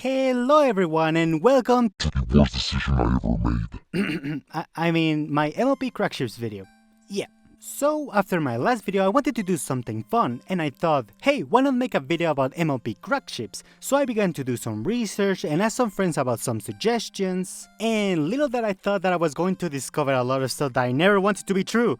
Hello everyone and welcome to the worst decision I ever made. I mean my MLP crackships video. Yeah, so after my last video I wanted to do something fun and I thought, hey, why not make a video about MLP crackships? So I began to do some research and ask some friends about some suggestions, and little that I thought that I was going to discover a lot of stuff that I never wanted to be true.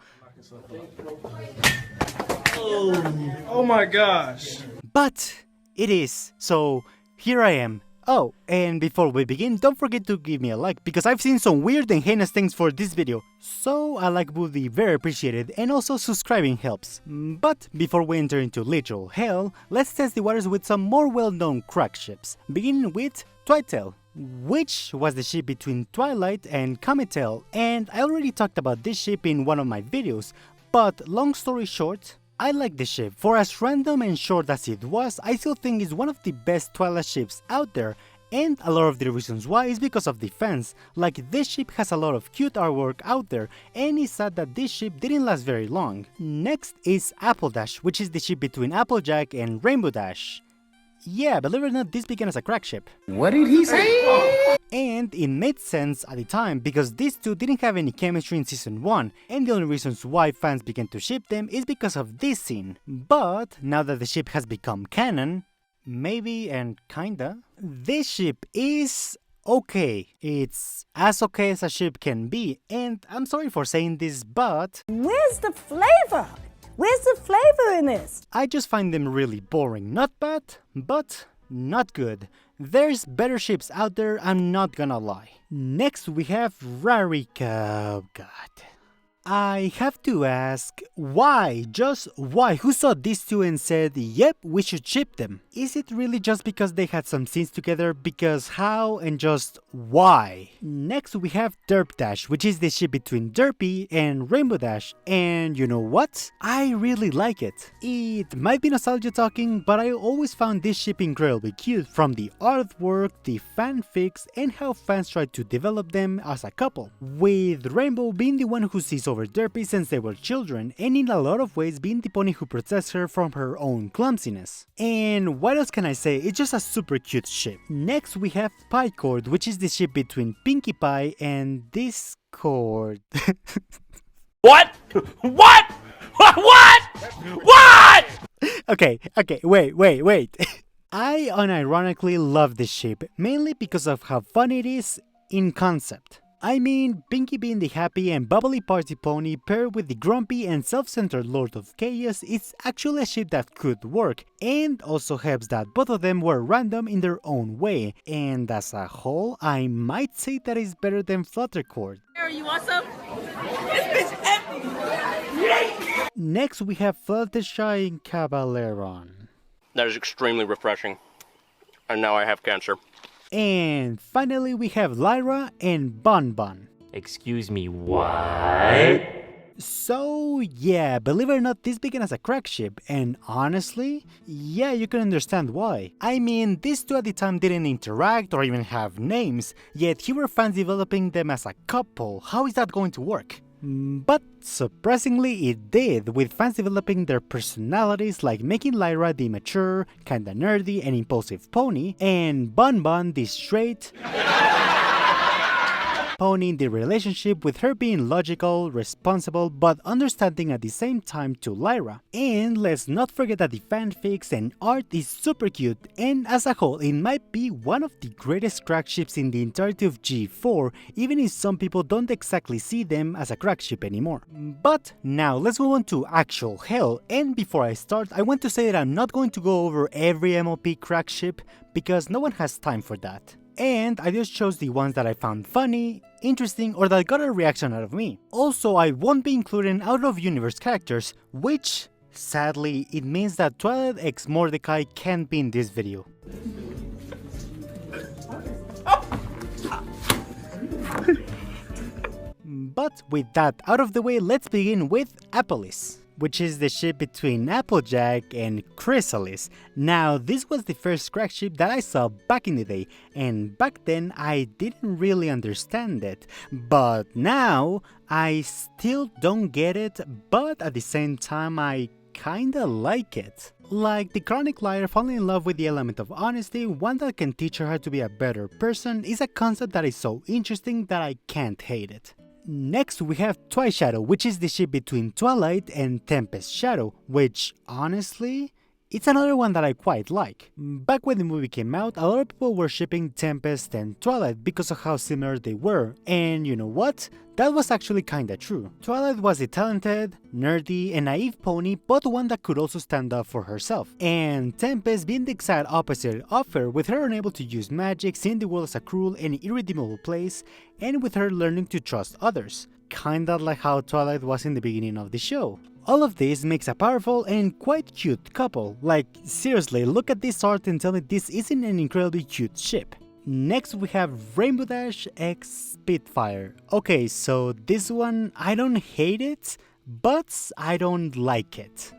Oh my gosh. But it is, so here I am. Oh, and before we begin, don't forget to give me a like, because I've seen some weird and heinous things for this video. So a like would be very appreciated, and also subscribing helps. But before we enter into literal hell, let's test the waters with some more well-known crack ships, beginning with Twilight, which was the ship between Twilight and Cometel, and I already talked about this ship in one of my videos, but long story short, I like the ship. For as random and short as it was, I still think it's one of the best Twilight ships out there, and a lot of the reasons why is because of the fans. Like, this ship has a lot of cute artwork out there, and it's sad that this ship didn't last very long. Next is Apple Dash, which is the ship between Applejack and Rainbow Dash. Yeah, believe it or not, this began as a crack ship. What did he say? And it made sense at the time because these two didn't have any chemistry in season 1, and the only reasons why fans began to ship them is because of this scene. But now that the ship has become canon, maybe and kinda, this ship is okay. It's as okay as a ship can be, and I'm sorry for saying this, but where's the flavor? Where's the flavor in this? I just find them really boring. Not bad, but not good. There's better ships out there, I'm not gonna lie. Next we have Rarika. Oh god. I have to ask, why? Just why? Who saw these two and said, yep, we should ship them? Is it really just because they had some scenes together? Because how and just why? Next we have Derp Dash, which is the ship between Derpy and Rainbow Dash, and you know what? I really like it. It might be nostalgia talking, but I always found this ship incredibly cute, from the artwork, the fanfics, and how fans tried to develop them as a couple, with Rainbow being the one who sees over Derpy since they were children, and in a lot of ways being the pony who protects her from her own clumsiness. And what else can I say? It's just a super cute ship. Next we have Piecord, which is the ship between Pinkie Pie and Discord. What? What? What? What? Okay, wait. I unironically love this ship, mainly because of how fun it is in concept. I mean, Pinkie being the happy and bubbly party pony paired with the grumpy and self-centered Lord of Chaos is actually a ship that could work, and also helps that both of them were random in their own way, and as a whole, I might say that it's better than Fluttercord. You want some? This bitch empty! Next we have Fluttershy and Caballeron. That is extremely refreshing. And now I have cancer. And finally we have Lyra and Bon Bon. Excuse me, what? So yeah, believe it or not, this began as a crack ship, and honestly, yeah, you can understand why. I mean, these two at the time didn't interact or even have names, yet here were fans developing them as a couple. How is that going to work? But surprisingly it did, with fans developing their personalities, like making Lyra the mature, kinda nerdy and impulsive pony, and Bon Bon the straight pony in the relationship, with her being logical, responsible, but understanding at the same time to Lyra. And let's not forget that the fanfics and art is super cute, and as a whole it might be one of the greatest crack ships in the entirety of G4, even if some people don't exactly see them as a crack ship anymore. But now let's move on to actual hell, and before I start I want to say that I'm not going to go over every MLP crack ship, because no one has time for that. And I just chose the ones that I found funny, interesting, or that got a reaction out of me. Also, I won't be including out-of-universe characters, which, sadly, it means that Twilight x Mordecai can't be in this video. But with that out of the way, let's begin with applelis, which is the ship between Applejack and Chrysalis. Now, this was the first crack ship that I saw back in the day, and back then I didn't really understand it. But now, I still don't get it, but at the same time I kinda like it. Like the chronic liar falling in love with the element of honesty, one that can teach her how to be a better person, is a concept that is so interesting that I can't hate it. Next we have Twishadow, which is the ship between Twilight and Tempest Shadow, which honestly, it's another one that I quite like. Back when the movie came out, a lot of people were shipping Tempest and Twilight because of how similar they were, and you know what? That was actually kinda true. Twilight was a talented, nerdy, and naive pony, but one that could also stand up for herself. And Tempest being the exact opposite of her, with her unable to use magic, seeing the world as a cruel and irredeemable place, and with her learning to trust others. Kinda like how Twilight was in the beginning of the show. All of this makes a powerful and quite cute couple. Like, seriously, look at this art and tell me this isn't an incredibly cute ship. Next we have Rainbow Dash x Spitfire. Okay, so this one, I don't hate it, but I don't like it.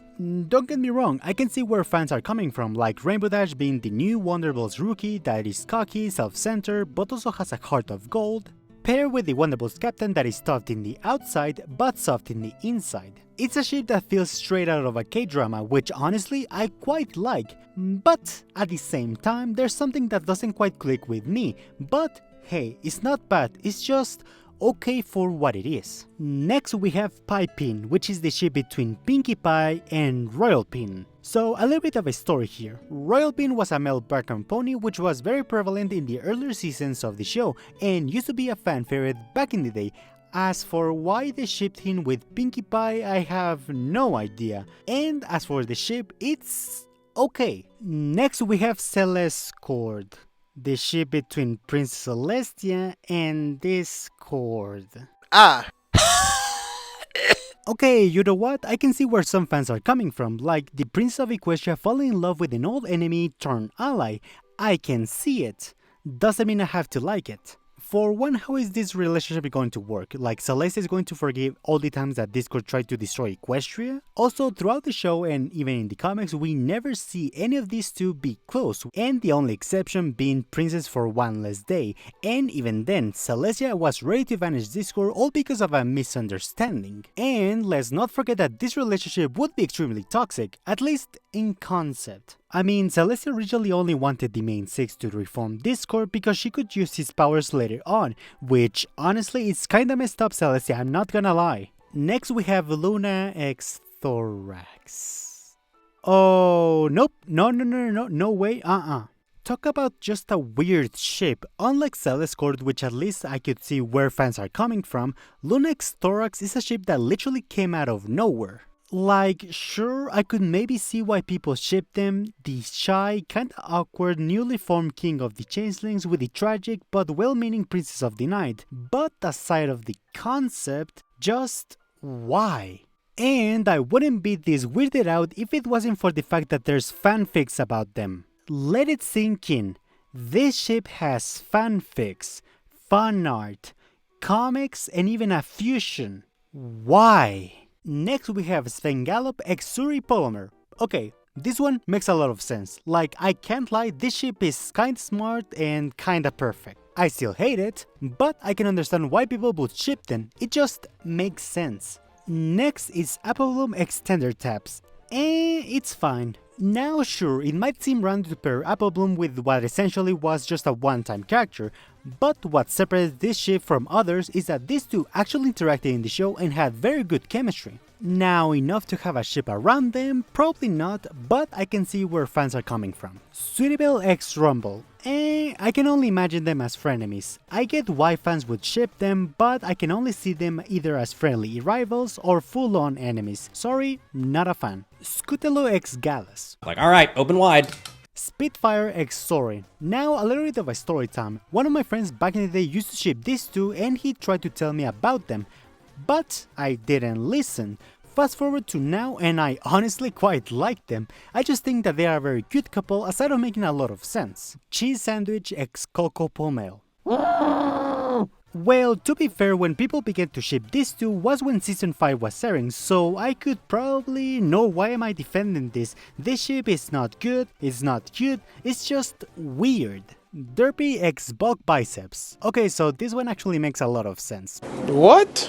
Don't get me wrong, I can see where fans are coming from, like Rainbow Dash being the new Wonderbolts rookie that is cocky, self-centered, but also has a heart of gold, paired with the Wonderbolts captain that is tough in the outside, but soft in the inside. It's a ship that feels straight out of a K-drama, which honestly I quite like, but at the same time there's something that doesn't quite click with me, but hey, it's not bad, it's just okay for what it is. Next we have Pie Pin, which is the ship between Pinkie Pie and Royal Pin. So a little bit of a story here. Royal Pin was a male background pony which was very prevalent in the earlier seasons of the show and used to be a fan favorite back in the day. As for why they shipped him with Pinkie Pie, I have no idea. And as for the ship, it's okay. Next we have Celescord, the ship between Princess Celestia and Discord. Okay, you know what? I can see where some fans are coming from, like the Princess of Equestria falling in love with an old enemy turned ally. I can see it. Doesn't mean I have to like it. For one, how is this relationship going to work? Like, Celeste is going to forgive all the times that Discord tried to destroy Equestria? Also, throughout the show and even in the comics, we never see any of these two be close, and the only exception being Princess for one less day, and even then, Celestia was ready to vanish Discord all because of a misunderstanding. And let's not forget that this relationship would be extremely toxic, at least in concept. I mean, Celestia originally only wanted the main six to reform Discord because she could use his powers later on, which honestly is kinda messed up, Celestia, I'm not gonna lie. Next we have Luna x Thorax. Oh, nope, no way, Talk about just a weird ship. Unlike Celescord, which at least I could see where fans are coming from, Luna x Thorax is a ship that literally came out of nowhere. Like, sure, I could maybe see why people ship them, the shy, kinda awkward, newly formed king of the changelings with the tragic but well-meaning princess of the night, but aside of the concept, just why? And I wouldn't be this weirded out if it wasn't for the fact that there's fanfics about them. Let it sink in. This ship has fanfics, fan art, comics, and even a fusion. Why? Next we have Svengalop x Surivelop. Okay, this one makes a lot of sense. Like, I can't lie, this ship is kinda smart and kinda perfect. I still hate it, but I can understand why people would ship them. It just makes sense. Next is Applebloom x Tendertaps. It's fine. Now sure, it might seem random to pair Applebloom with what essentially was just a one-time character, but what separates this ship from others is that these two actually interacted in the show and had very good chemistry. Now, enough to have a ship around them? Probably not, but I can see where fans are coming from. Sweetable x Rumble. I can only imagine them as frenemies. I get why fans would ship them, but I can only see them either as friendly rivals or full-on enemies. Sorry, not a fan. Scutelo x Gallus. Like, alright, open wide. Spitfire x Sorin. Now a little bit of a story time. One of my friends back in the day used to ship these two and he tried to tell me about them, but I didn't listen. Fast forward to now and I honestly quite like them. I just think that they are a very cute couple aside of making a lot of sense. Cheese Sandwich x Coco Pomelo. Well, to be fair, when people began to ship these two was when season 5 was airing, so I could probably know why am I defending this. This ship is not good, it's not cute, it's just weird. Derpy x Bulk Biceps. Okay, so this one actually makes a lot of sense. What?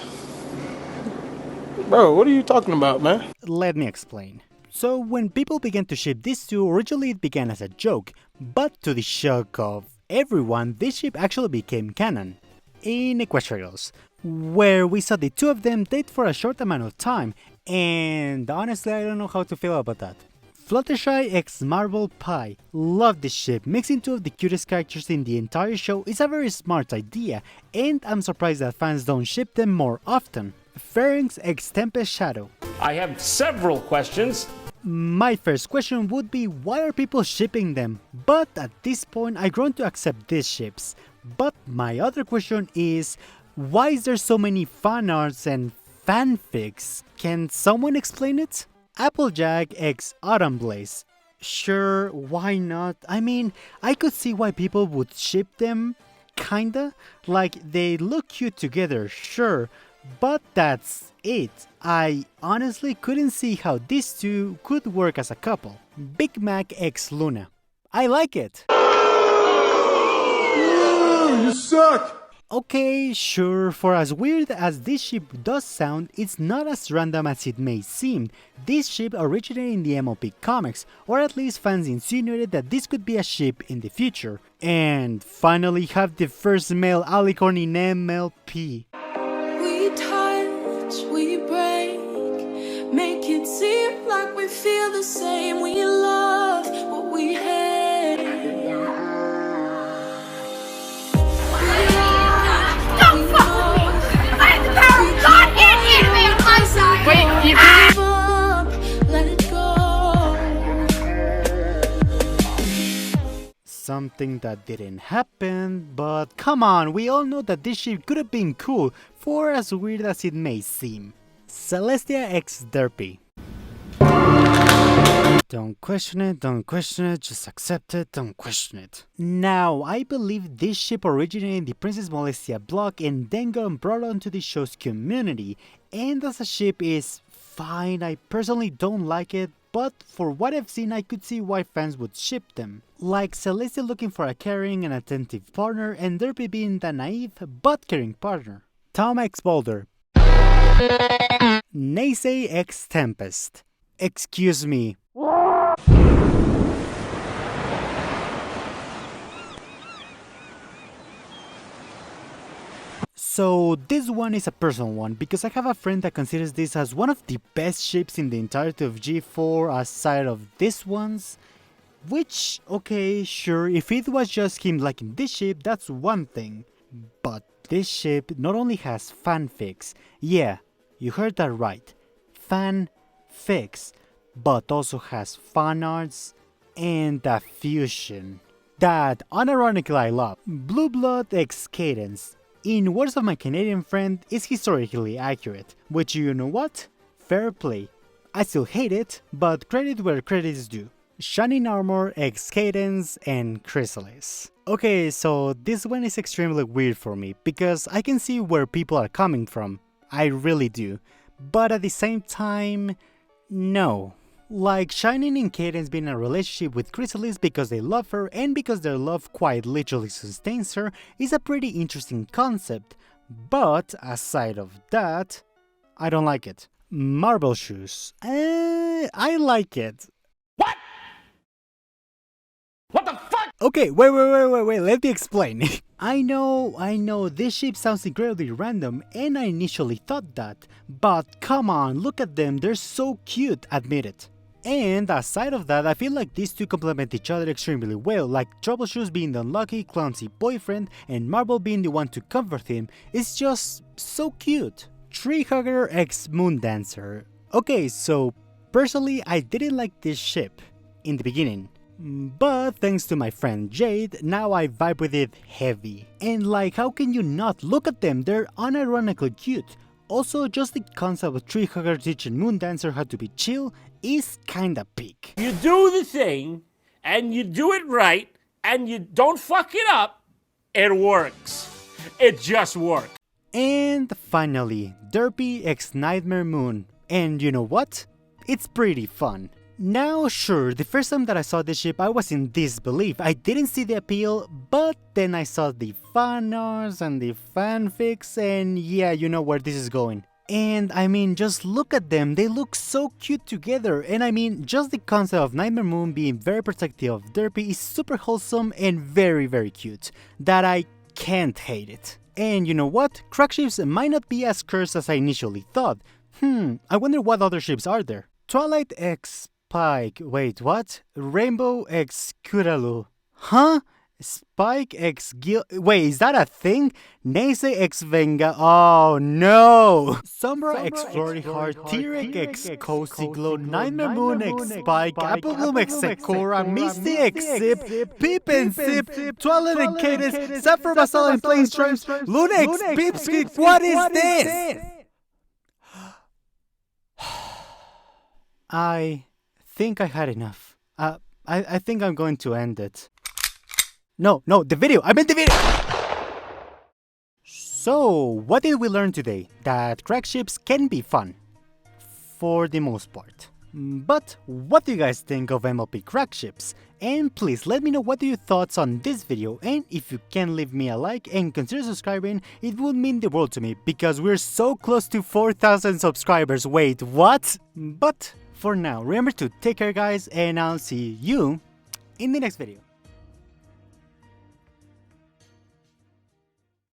Bro, what are you talking about, man? Let me explain. So when people began to ship these two, originally it began as a joke, but to the shock of everyone, this ship actually became canon in Equestrials, where we saw the two of them date for a short amount of time, and honestly I don't know how to feel about that. Fluttershy x Marble Pie. Love this ship. Mixing two of the cutest characters in the entire show is a very smart idea, and I'm surprised that fans don't ship them more often. Pharynx x Pheshadow. I have several questions. My first question would be, why are people shipping them? But at this point I've grown to accept these ships. But my other question is, why is there so many fan arts and fanfics? Can someone explain it? Applejack x Autumn Blaze. Sure, why not? I mean, I could see why people would ship them, kinda. Like, they look cute together, sure, but that's it. I honestly couldn't see how these two could work as a couple. Big Mac x Luna. I like it. You suck! Okay, sure, for as weird as this ship does sound, it's not as random as it may seem. This ship originated in the MLP comics, or at least fans insinuated that this could be a ship in the future. And finally have the first male alicorn in MLP. We touch, we break, make it seem like we feel the same. We love what we hate. Something that didn't happen, but come on, we all know that this ship could have been cool, for as weird as it may seem. Celestia x Derpy. Don't question it, just accept it, don't question it. Now, I believe this ship originated in the Princess Molestia block and then got brought onto the show's community, and as a ship is fine. I personally don't like it, but for what I've seen I could see why fans would ship them. Like Celestia looking for a caring and attentive partner, and Derpy being the naive but caring partner. Tom x Boulder. Naysay x Tempest. Excuse me. So this one is a personal one, because I have a friend that considers this as one of the best ships in the entirety of G4 aside of this ones. Which, okay, sure, if it was just him liking this ship, that's one thing. But this ship not only has fanfics, yeah, you heard that right, fanfics, but also has fan arts and a fusion that unironically I love. Blue Blood x Cadence, in words of my Canadian friend, is historically accurate, which you know what? Fair play. I still hate it, but credit where credit is due. Shining Armor x Cadence and Chrysalis. Okay, so this one is extremely weird for me, because I can see where people are coming from. I really do. But at the same time, no. Like Shining and Cadence being in a relationship with Chrysalis because they love her and because their love quite literally sustains her is a pretty interesting concept. But aside of that, I don't like it. Marble Shoes. I like it. What the fuck? Okay, wait, let me explain. I know, this ship sounds incredibly random, and I initially thought that, but come on, look at them, they're so cute, admit it. And aside of that, I feel like these two complement each other extremely well, like Troubleshoes being the unlucky, clumsy boyfriend, and Marble being the one to comfort him. It's just so cute. Tree Hugger x Moon Dancer. Okay, so personally, I didn't like this ship in the beginning. But thanks to my friend Jade, now I vibe with it heavy. And like, how can you not look at them? They're unironically cute. Also, just the concept of Tree Hugger teaching Moon Dancer how to be chill is kinda peak. You do the thing, and you do it right, and you don't fuck it up, it works. It just works. And finally, Derpy x Nightmare Moon. And you know what? It's pretty fun. Now sure, the first time that I saw this ship I was in disbelief. I didn't see the appeal, but then I saw the fan arts and the fanfics, and yeah, you know where this is going. And I mean, just look at them, they look so cute together. And I mean, just the concept of Nightmare Moon being very protective of Derpy is super wholesome and very cute, that I can't hate it. And you know what? Crack ships might not be as cursed as I initially thought. I wonder what other ships are there. Twilight x Spike, wait, what? Rainbow x Kuralu. Huh? Spike x Gil. Wait, is that a thing? Nase x Venga. Oh no! Sombra x Flory Heart, T-Rex x Cozy Glow, Nightmare Moon x Spike, Apple Bloom x Sakura, Misty x Zip, Peep and Zip, Twilight and Cadence, Sapphire Basal and Plain Stripes, Luna x Peepskip. What is this? I think I had enough. I think I'm going to end it. No, the video! I meant the video! So, what did we learn today? That crack ships can be fun. For the most part. But, what do you guys think of MLP crack ships? And please let me know what are your thoughts on this video, and if you can leave me a like and consider subscribing, it would mean the world to me, because we're so close to 4,000 subscribers. Wait, what? But, for now, remember to take care guys, and I'll see you in the next video.